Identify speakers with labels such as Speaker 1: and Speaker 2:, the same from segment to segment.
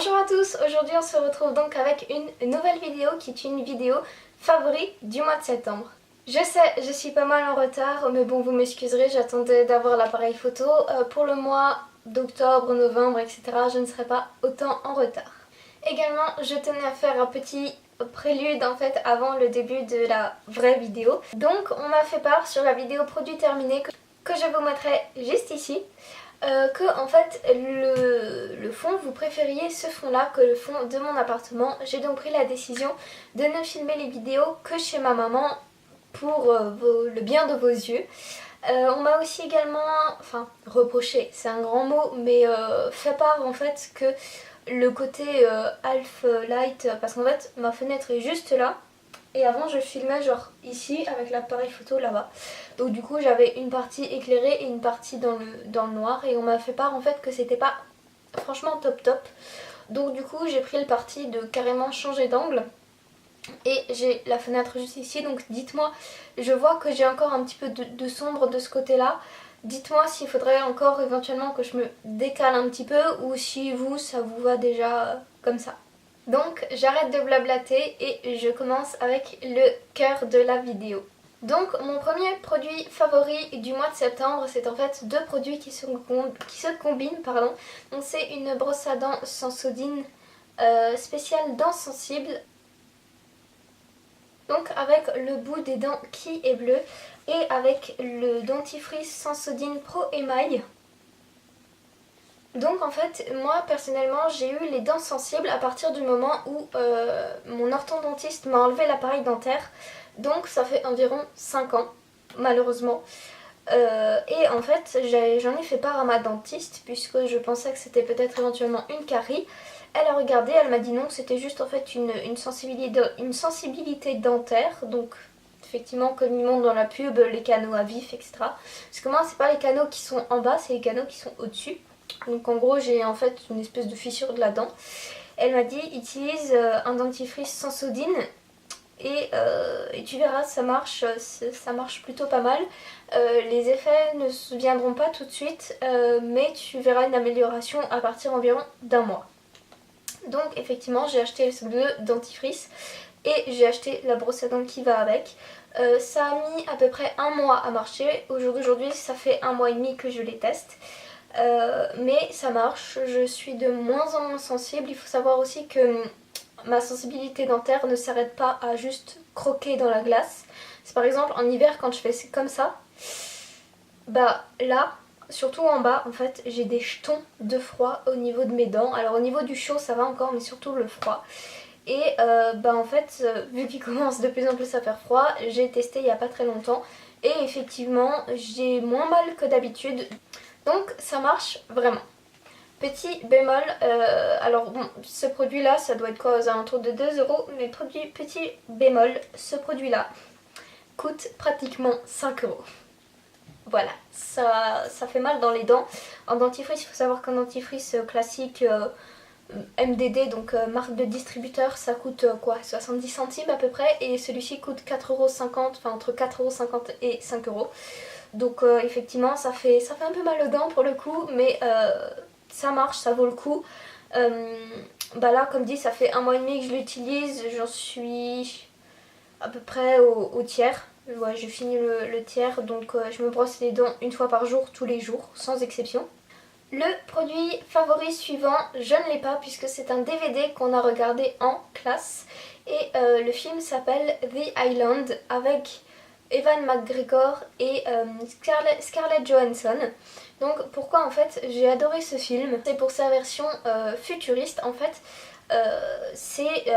Speaker 1: Bonjour à tous, aujourd'hui on se retrouve donc avec une nouvelle vidéo qui est une vidéo favori du mois de septembre. Je sais, je suis pas mal en retard, mais bon vous m'excuserez, j'attendais d'avoir l'appareil photo. Pour le mois d'octobre, novembre, etc. je ne serai pas autant en retard. Également, je tenais à faire un petit prélude en fait avant le début de la vraie vidéo. Donc on m'a fait part sur la vidéo produit terminé que je vous mettrai juste ici. Que en fait le fond, vous préfériez ce fond là que le fond de mon appartement. J'ai donc pris la décision de ne filmer les vidéos que chez ma maman pour le bien de vos yeux. On m'a aussi également, enfin reproché, c'est un grand mot, mais fait part en fait que le côté half light, parce qu'en fait ma fenêtre est juste là. Et avant je filmais genre ici avec l'appareil photo là-bas. Donc du coup j'avais une partie éclairée et une partie dans le noir. Et on m'a fait part en fait que c'était pas franchement top. Donc du coup j'ai pris le parti de carrément changer d'angle. Et j'ai la fenêtre juste ici. Donc dites-moi, je vois que j'ai encore un petit peu de sombre de ce côté-là. Dites-moi s'il faudrait encore éventuellement que je me décale un petit peu. Ou si vous, ça vous va déjà comme ça. Donc j'arrête de blablater et je commence avec le cœur de la vidéo. Donc mon premier produit favori du mois de septembre, c'est en fait deux produits qui se combinent. Donc c'est une brosse à dents Sensodyne spéciale dents sensibles. Donc avec le bout des dents qui est bleu et avec le dentifrice Sensodyne Pro Émail. Donc en fait, moi personnellement, j'ai eu les dents sensibles à partir du moment où mon orthodontiste m'a enlevé l'appareil dentaire. Donc ça fait environ 5 ans, malheureusement. Et en fait, j'en ai fait part à ma dentiste, puisque je pensais que c'était peut-être éventuellement une carie. Elle a regardé, elle m'a dit non, c'était juste en fait une sensibilité dentaire. Donc effectivement, comme ils montrent dans la pub, les canaux à vif, etc. Parce que moi, c'est pas les canaux qui sont en bas, c'est les canaux qui sont au-dessus. Donc en gros j'ai en fait une espèce de fissure de la dent. Elle m'a dit utilise un dentifrice Sensodyne et tu verras ça marche plutôt pas mal. Les effets ne se viendront pas tout de suite mais tu verras une amélioration à partir environ d'un mois. Donc effectivement j'ai acheté le dentifrice et j'ai acheté la brosse à dents qui va avec. Ça a mis à peu près un mois à marcher. Aujourd'hui ça fait un mois et demi que je les teste. Mais ça marche, je suis de moins en moins sensible. Il faut savoir aussi que ma sensibilité dentaire ne s'arrête pas à juste croquer dans la glace. C'est par exemple en hiver quand je fais comme ça, bah là, surtout en bas en fait, j'ai des jetons de froid au niveau de mes dents. Alors au niveau du chaud ça va encore, mais surtout le froid. Et bah en fait, vu qu'il commence de plus en plus à faire froid, j'ai testé il n'y a pas très longtemps. Et effectivement, j'ai moins mal que d'habitude. Donc ça marche vraiment. Petit bémol, alors bon, ce produit là ça doit être quoi aux alentours de 2 €, mais petit bémol, ce produit là coûte pratiquement 5 €. Voilà, ça fait mal dans les dents. En dentifrice, il faut savoir qu'un dentifrice classique MDD, donc marque de distributeur, ça coûte quoi, 70 centimes à peu près, et celui-ci coûte 4,50 €, enfin entre 4,50 € et 5 €. Donc effectivement ça fait un peu mal aux dents pour le coup, mais ça marche, ça vaut le coup. Bah là comme dit ça fait un mois et demi que je l'utilise, j'en suis à peu près au tiers. Ouais, j'ai fini le tiers, donc je me brosse les dents une fois par jour, tous les jours, sans exception. Le produit favori suivant, je ne l'ai pas puisque c'est un DVD qu'on a regardé en classe. Et le film s'appelle The Island avec Ewan McGregor et Scarlett Johansson. Donc pourquoi en fait j'ai adoré ce film? C'est pour sa version futuriste en fait. C'est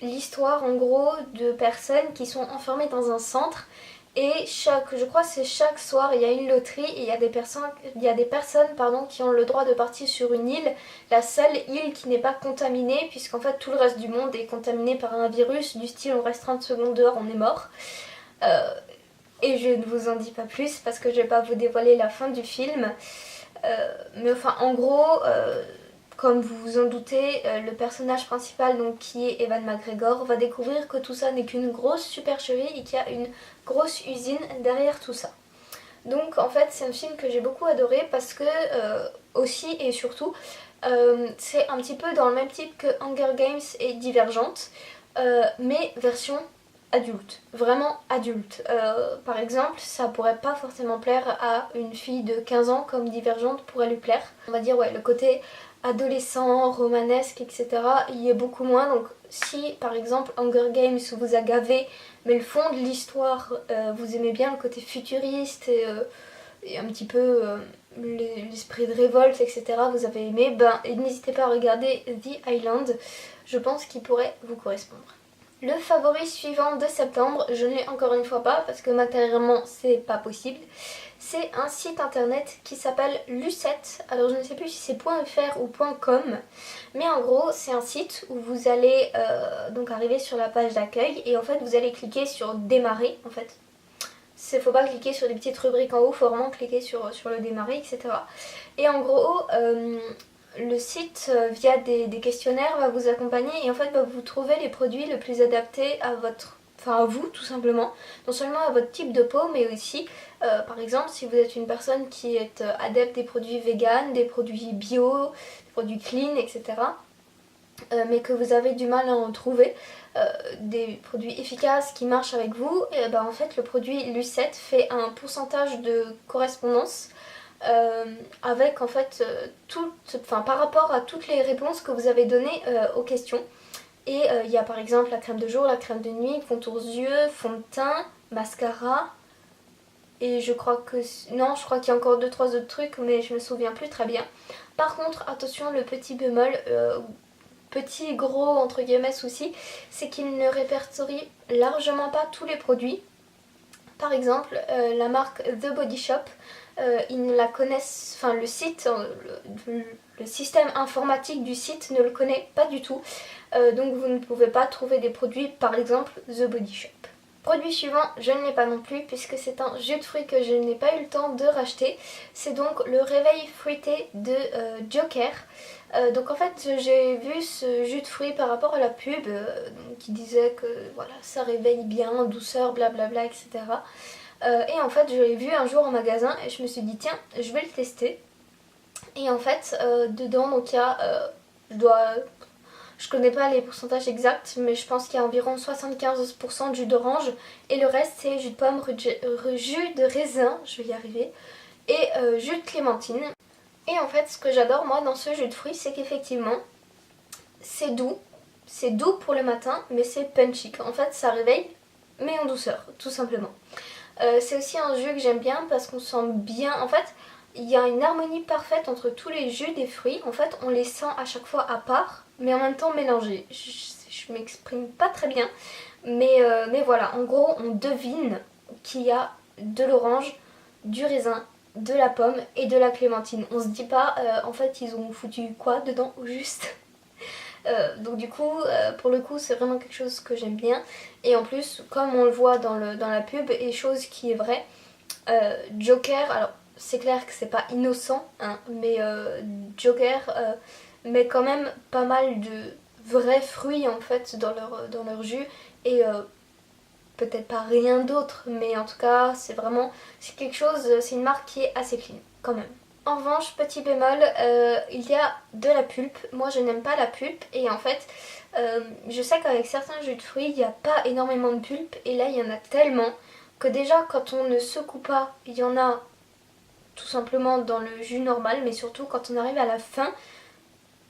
Speaker 1: l'histoire en gros de personnes qui sont enfermées dans un centre. Et je crois que c'est chaque soir il y a une loterie et il y a des personnes qui ont le droit de partir sur une île, la seule île qui n'est pas contaminée, puisqu'en fait tout le reste du monde est contaminé par un virus du style on reste 30 secondes dehors, on est mort. Et je ne vous en dis pas plus parce que je ne vais pas vous dévoiler la fin du film. Mais enfin en gros, comme vous vous en doutez, le personnage principal donc, qui est Ewan McGregor va découvrir que tout ça n'est qu'une grosse supercherie et qu'il y a une grosse usine derrière tout ça. Donc en fait c'est un film que j'ai beaucoup adoré parce que aussi et surtout C'est un petit peu dans le même type que Hunger Games et Divergente, mais version adulte, vraiment adulte. Par exemple, ça pourrait pas forcément plaire à une fille de 15 ans comme Divergente pourrait lui plaire. On va dire ouais, le côté adolescent, romanesque, etc. il y est beaucoup moins. Donc si par exemple Hunger Games vous a gavé, mais le fond de l'histoire, vous aimez bien le côté futuriste et un petit peu l'esprit de révolte, etc. vous avez aimé, ben n'hésitez pas à regarder The Island, je pense qu'il pourrait vous correspondre. Le favori suivant de septembre, je ne l'ai encore une fois pas parce que matériellement c'est pas possible. C'est un site internet qui s'appelle Lucette. Alors je ne sais plus si c'est .fr ou .com, mais en gros c'est un site où vous allez donc arriver sur la page d'accueil et en fait vous allez cliquer sur démarrer en fait. Faut pas cliquer sur des petites rubriques en haut, faut vraiment cliquer sur le démarrer, etc. Et en gros, le site, via des questionnaires, va vous accompagner et en fait va vous trouver les produits les plus adaptés à à vous tout simplement. Non seulement à votre type de peau, mais aussi, par exemple, si vous êtes une personne qui est adepte des produits vegan, des produits bio, des produits clean, etc. Mais que vous avez du mal à en trouver, des produits efficaces qui marchent avec vous, et ben en fait le produit Lucette fait un pourcentage de correspondance avec en fait par rapport à toutes les réponses que vous avez données aux questions. Et il y a par exemple la crème de jour, la crème de nuit, contour yeux, fond de teint, mascara. Et je crois que... Non, je crois qu'il y a encore 2-3 autres trucs, mais je me souviens plus très bien. Par contre, attention, le petit bémol, petit gros entre guillemets souci, c'est qu'il ne répertorie largement pas tous les produits. Par exemple, la marque The Body Shop, ils ne la connaissent, enfin le site, le système informatique du site ne le connaît pas du tout. Donc vous ne pouvez pas trouver des produits, par exemple The Body Shop. Produit suivant, je ne l'ai pas non plus puisque c'est un jus de fruits que je n'ai pas eu le temps de racheter. C'est donc le réveil fruité de Joker. Donc en fait j'ai vu ce jus de fruits par rapport à la pub qui disait que voilà, ça réveille bien, douceur, blablabla, etc. Et en fait je l'ai vu un jour en magasin et je me suis dit tiens, je vais le tester. Et en fait dedans donc il y a, je connais pas les pourcentages exacts, mais je pense qu'il y a environ 75% de jus d'orange et le reste c'est jus de pomme, jus de raisin, je vais y arriver, et jus de clémentine. Et en fait ce que j'adore moi dans ce jus de fruits c'est qu'effectivement c'est doux pour le matin mais c'est punchy. En fait ça réveille mais en douceur tout simplement. C'est aussi un jus que j'aime bien parce qu'on sent bien, en fait il y a une harmonie parfaite entre tous les jus des fruits. En fait on les sent à chaque fois à part mais en même temps mélangés. Je m'exprime pas très bien mais voilà, en gros on devine qu'il y a de l'orange, du raisin, de la pomme et de la clémentine. On se dit pas en fait ils ont foutu quoi dedans au juste. Donc du coup pour le coup c'est vraiment quelque chose que j'aime bien et en plus comme on le voit dans la pub et chose qui est vraie, Joker, alors c'est clair que c'est pas innocent hein, mais Joker met quand même pas mal de vrais fruits en fait dans leur jus et peut-être pas rien d'autre mais en tout cas c'est quelque chose, c'est une marque qui est assez clean quand même. En revanche, petit bémol, il y a de la pulpe. Moi je n'aime pas la pulpe et en fait je sais qu'avec certains jus de fruits il n'y a pas énormément de pulpe et là il y en a tellement que déjà quand on ne secoue pas il y en a tout simplement dans le jus normal, mais surtout quand on arrive à la fin,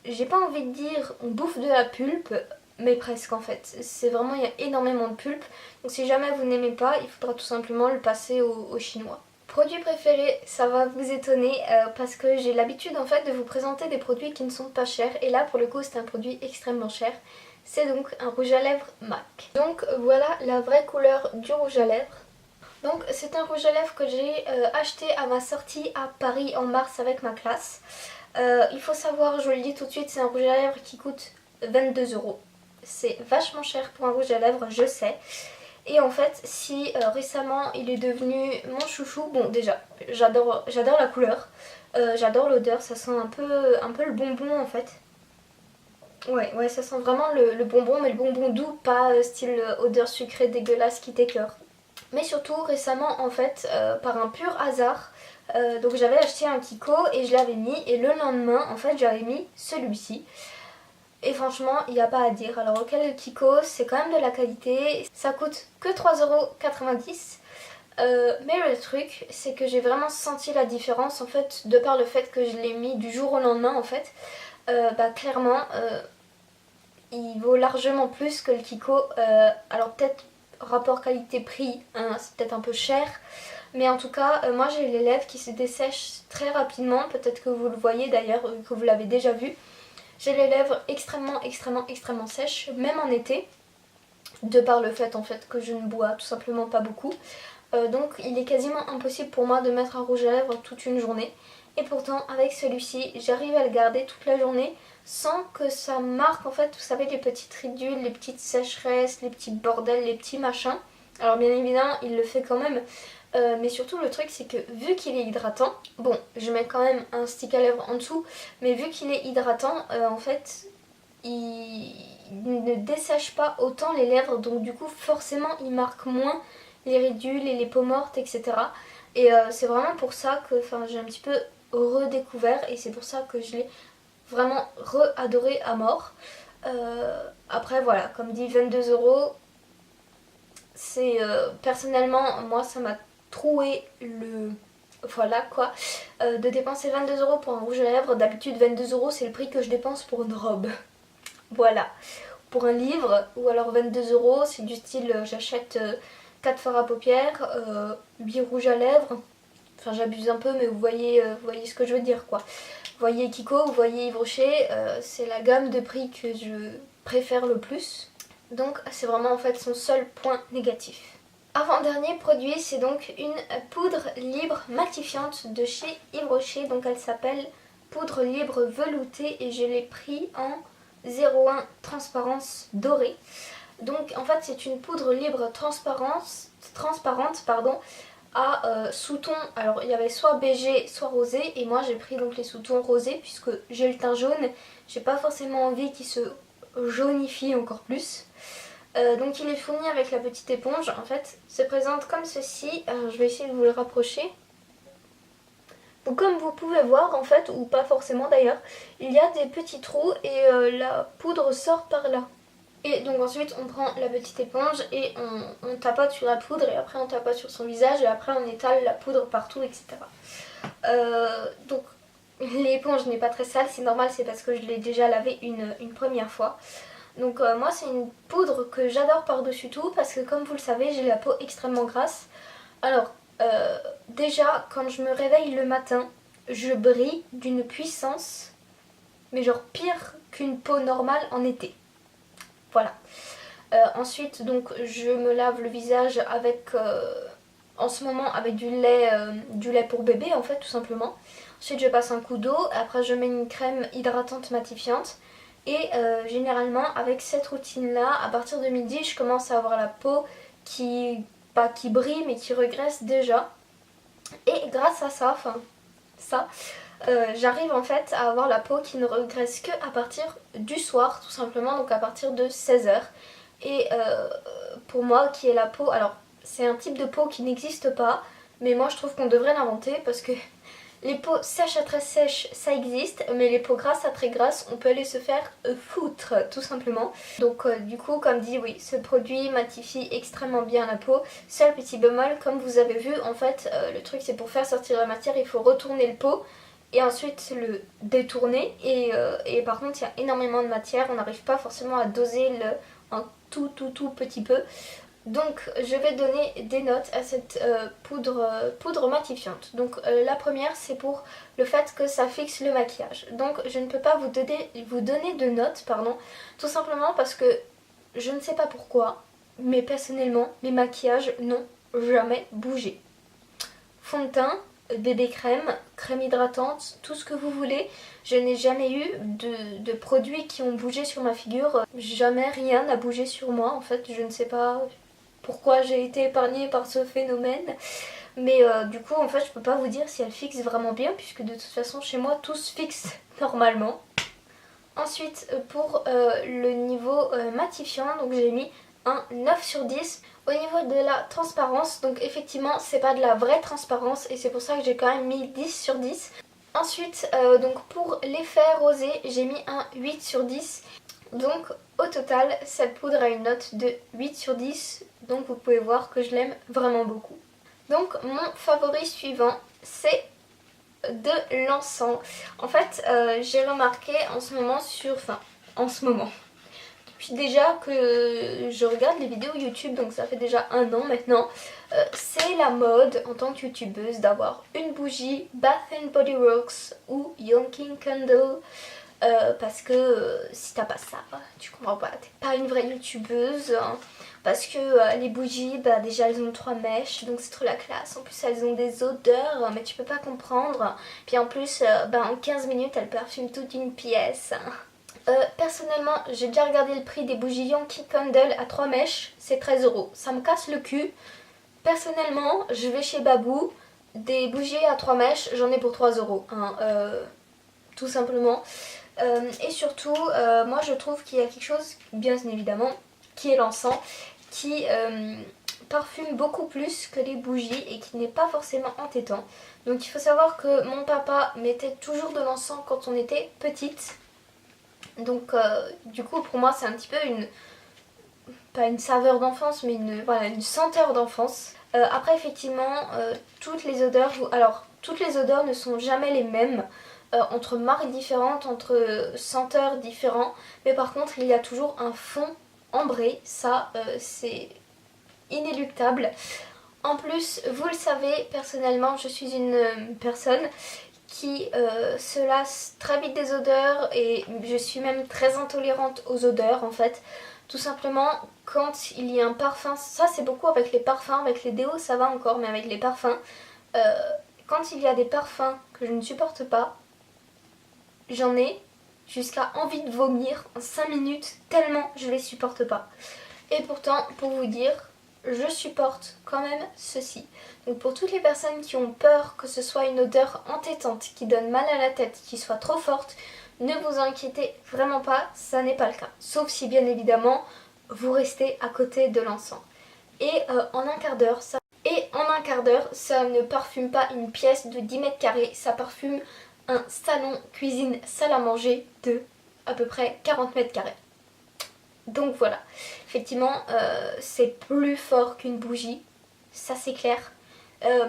Speaker 1: j'ai pas envie de dire on bouffe de la pulpe, mais presque en fait. C'est vraiment, il y a énormément de pulpe, donc si jamais vous n'aimez pas, il faudra tout simplement le passer au chinois. Produit préféré, ça va vous étonner parce que j'ai l'habitude en fait de vous présenter des produits qui ne sont pas chers et là pour le coup c'est un produit extrêmement cher. C'est donc un rouge à lèvres MAC. Donc voilà la vraie couleur du rouge à lèvres. Donc c'est un rouge à lèvres que j'ai acheté à ma sortie à Paris en mars avec ma classe. Il faut savoir, je vous le dis tout de suite, c'est un rouge à lèvres qui coûte 22 €. C'est vachement cher pour un rouge à lèvres, je sais. Et en fait, si récemment il est devenu mon chouchou, bon déjà, j'adore la couleur, j'adore l'odeur, ça sent un peu le bonbon en fait. Ouais, ça sent vraiment le bonbon, mais le bonbon doux, pas style odeur sucrée dégueulasse qui t'écœure. Mais surtout récemment en fait, par un pur hasard, Donc j'avais acheté un Kiko et je l'avais mis, et le lendemain en fait j'avais mis celui-ci. Et franchement, il n'y a pas à dire. Alors auquel Kiko, c'est quand même de la qualité. Ça coûte que 3,90 €. Mais le truc, c'est que j'ai vraiment senti la différence en fait, de par le fait que je l'ai mis du jour au lendemain en fait. Clairement, il vaut largement plus que le Kiko. Alors peut-être rapport qualité-prix, hein, c'est peut-être un peu cher. Mais en tout cas, moi j'ai les lèvres qui se dessèchent très rapidement. Peut-être que vous le voyez d'ailleurs, que vous l'avez déjà vu. J'ai les lèvres extrêmement sèches, même en été. De par le fait en fait que je ne bois tout simplement pas beaucoup. Donc il est quasiment impossible pour moi de mettre un rouge à lèvres toute une journée. Et pourtant avec celui-ci j'arrive à le garder toute la journée sans que ça marque en fait, vous savez, les petites ridules, les petites sécheresses, les petits bordels, les petits machins. Alors bien évidemment il le fait quand même, mais surtout le truc c'est que vu qu'il est hydratant, bon je mets quand même un stick à lèvres en dessous, mais vu qu'il est hydratant en fait il ne dessèche pas autant les lèvres, donc du coup forcément il marque moins les ridules et les peaux mortes, etc. Et c'est vraiment pour ça que j'ai un petit peu redécouvert, et c'est pour ça que je l'ai vraiment re-adoré à mort. Après voilà, comme dit, 22 €, c'est personnellement, moi ça m'a troué le... Voilà quoi, de dépenser 22 € pour un rouge à lèvres. D'habitude 22 € c'est le prix que je dépense pour une robe. Voilà, pour un livre, ou alors 22 € c'est du style j'achète 4 fards à paupières, 8 rouges à lèvres. Enfin j'abuse un peu mais vous voyez ce que je veux dire quoi. Vous voyez Kiko, vous voyez Yves Rocher, c'est la gamme de prix que je préfère le plus. Donc c'est vraiment en fait son seul point négatif. Avant-dernier produit, c'est donc une poudre libre matifiante de chez Yves Rocher. Donc elle s'appelle poudre libre veloutée et je l'ai pris en 01 transparence dorée. Donc en fait c'est une poudre libre transparente à sous-ton. Alors il y avait soit BG soit rosé, et moi j'ai pris donc les sous-tons rosés puisque j'ai le teint jaune. J'ai pas forcément envie qu'il se jaunifie encore plus. Donc il est fourni avec la petite éponge. En fait se présente comme ceci. Alors je vais essayer de vous le rapprocher. Donc comme vous pouvez voir en fait, ou pas forcément d'ailleurs, il y a des petits trous et la poudre sort par là. Et donc ensuite on prend la petite éponge et on tapote sur la poudre, et après on tapote sur son visage, et après on étale la poudre partout, etc. Donc l'éponge n'est pas très sale, c'est normal, c'est parce que je l'ai déjà lavé une première fois. Donc moi c'est une poudre que j'adore par-dessus tout parce que comme vous le savez j'ai la peau extrêmement grasse. Alors déjà quand je me réveille le matin je brille d'une puissance, mais genre pire qu'une peau normale en été. Voilà. Ensuite donc je me lave le visage avec en ce moment avec du lait pour bébé en fait tout simplement. Ensuite je passe un coup d'eau, après je mets une crème hydratante matifiante. Et généralement avec cette routine là, à partir de midi je commence à avoir la peau qui, pas qui brille mais qui regraisse déjà. Et grâce à ça, j'arrive en fait à avoir la peau qui ne regresse que à partir du soir tout simplement, donc à partir de 16 h. Et pour moi qui est la peau, alors c'est un type de peau qui n'existe pas, mais moi je trouve qu'on devrait l'inventer parce que les peaux sèches à très sèches, ça existe, mais les peaux grasses à très grasses, on peut aller se faire foutre, tout simplement. Donc du coup, comme dit, oui, ce produit matifie extrêmement bien la peau. Seul petit bémol, comme vous avez vu, en fait, le truc c'est pour faire sortir la matière, il faut retourner le pot et ensuite le détourner. Et par contre, il y a énormément de matière, on n'arrive pas forcément à doser un tout petit peu. Donc je vais donner des notes à cette poudre matifiante. Donc la première c'est pour le fait que ça fixe le maquillage. Donc je ne peux pas vous donner de notes, pardon, tout simplement parce que je ne sais pas pourquoi, mais personnellement mes maquillages n'ont jamais bougé. Fond de teint, bébé crème, crème hydratante, tout ce que vous voulez. Je n'ai jamais eu de produits qui ont bougé sur ma figure. Jamais rien n'a bougé sur moi en fait, je ne sais pas pourquoi j'ai été épargnée par ce phénomène. Mais du coup en fait je peux pas vous dire si elle fixe vraiment bien puisque de toute façon chez moi tout se fixe normalement. Ensuite pour le niveau matifiant, donc j'ai mis un 9 sur 10. Au niveau de la transparence, donc effectivement c'est pas de la vraie transparence et c'est pour ça que j'ai quand même mis 10 sur 10. Ensuite, donc pour l'effet rosé, j'ai mis un 8 sur 10. Donc au total, cette poudre a une note de 8 sur 10. Donc vous pouvez voir que je l'aime vraiment beaucoup. Donc mon favori suivant, c'est de l'encens. En fait, j'ai remarqué en ce moment depuis déjà que je regarde les vidéos YouTube, donc ça fait déjà un an maintenant, c'est la mode en tant que youtubeuse d'avoir une bougie Bath Body Works ou Yonking Candle. Parce que si t'as pas ça, tu comprends pas, t'es pas une vraie youtubeuse. Hein, parce que les bougies, bah, déjà elles ont 3 mèches, donc c'est trop la classe. En plus elles ont des odeurs, mais tu peux pas comprendre. Puis en plus, bah, en 15 minutes elles parfument toute une pièce. Personnellement, j'ai déjà regardé le prix des bougies Yankee Candle à 3 mèches, c'est 13 €. Ça me casse le cul. Personnellement, je vais chez Babou, des bougies à 3 mèches, j'en ai pour 3 €. Hein, tout simplement. Et surtout, moi je trouve qu'il y a quelque chose, bien évidemment, qui est l'encens, qui parfume beaucoup plus que les bougies et qui n'est pas forcément entêtant. Donc il faut savoir que mon papa mettait toujours de l'encens quand on était petite. Donc du coup pour moi c'est un petit peu pas une saveur d'enfance mais voilà, une senteur d'enfance. Après effectivement toutes les odeurs ne sont jamais les mêmes. Entre marques différentes, entre senteurs différents, mais par contre il y a toujours un fond ambré, ça c'est inéluctable. En plus, vous le savez, personnellement je suis une personne qui se lasse très vite des odeurs et je suis même très intolérante aux odeurs en fait. Tout simplement quand il y a un parfum, ça c'est beaucoup avec les parfums, avec les déos ça va encore, mais avec les parfums, quand il y a des parfums que je ne supporte pas, j'en ai jusqu'à envie de vomir en 5 minutes tellement je les supporte pas. Et pourtant, pour vous dire, je supporte quand même ceci. Donc pour toutes les personnes qui ont peur que ce soit une odeur entêtante, qui donne mal à la tête, qui soit trop forte, ne vous inquiétez vraiment pas, ça n'est pas le cas. Sauf si bien évidemment, vous restez à côté de l'encens. Et en un quart d'heure, ça ne parfume pas une pièce de 10 mètres carrés, ça parfume un salon, cuisine, salle à manger de à peu près 40 mètres carrés. Donc voilà, effectivement c'est plus fort qu'une bougie, ça c'est clair.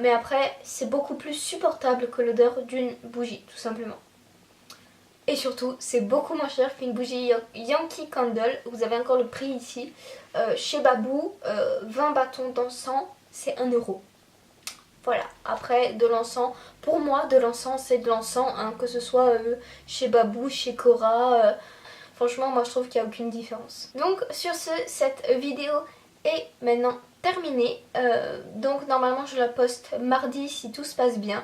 Speaker 1: Mais après c'est beaucoup plus supportable que l'odeur d'une bougie tout simplement. Et surtout c'est beaucoup moins cher qu'une bougie Yankee Candle, vous avez encore le prix ici. Chez Babou, 20 bâtons d'encens c'est 1 €. Voilà, après de l'encens, pour moi de l'encens c'est de l'encens, hein, que ce soit chez Babou, chez Cora, franchement moi je trouve qu'il n'y a aucune différence. Donc sur ce, cette vidéo est maintenant terminée, donc normalement je la poste mardi si tout se passe bien.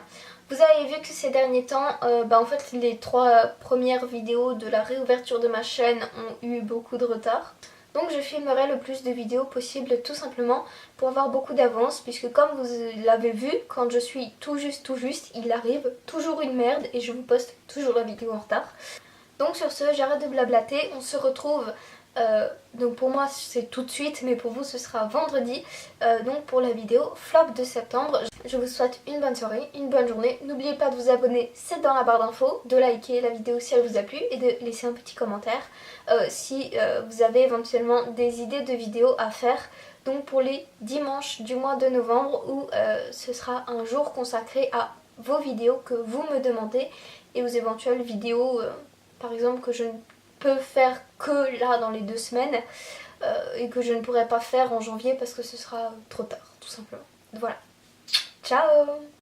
Speaker 1: Vous avez vu que ces derniers temps, en fait les 3 premières vidéos de la réouverture de ma chaîne ont eu beaucoup de retard. Donc je filmerai le plus de vidéos possible tout simplement pour avoir beaucoup d'avance, puisque comme vous l'avez vu, quand je suis tout juste, il arrive toujours une merde et je vous poste toujours la vidéo en retard. Donc sur ce, j'arrête de blablater, on se retrouve, donc pour moi c'est tout de suite, mais pour vous ce sera vendredi, donc pour la vidéo flop de septembre. Je vous souhaite une bonne soirée, une bonne journée, n'oubliez pas de vous abonner, c'est dans la barre d'infos, de liker la vidéo si elle vous a plu et de laisser un petit commentaire si vous avez éventuellement des idées de vidéos à faire. Donc pour les dimanches du mois de novembre où ce sera un jour consacré à vos vidéos que vous me demandez et aux éventuelles vidéos par exemple que je ne peux faire que là dans les 2 semaines et que je ne pourrai pas faire en janvier parce que ce sera trop tard tout simplement. Voilà. Ciao!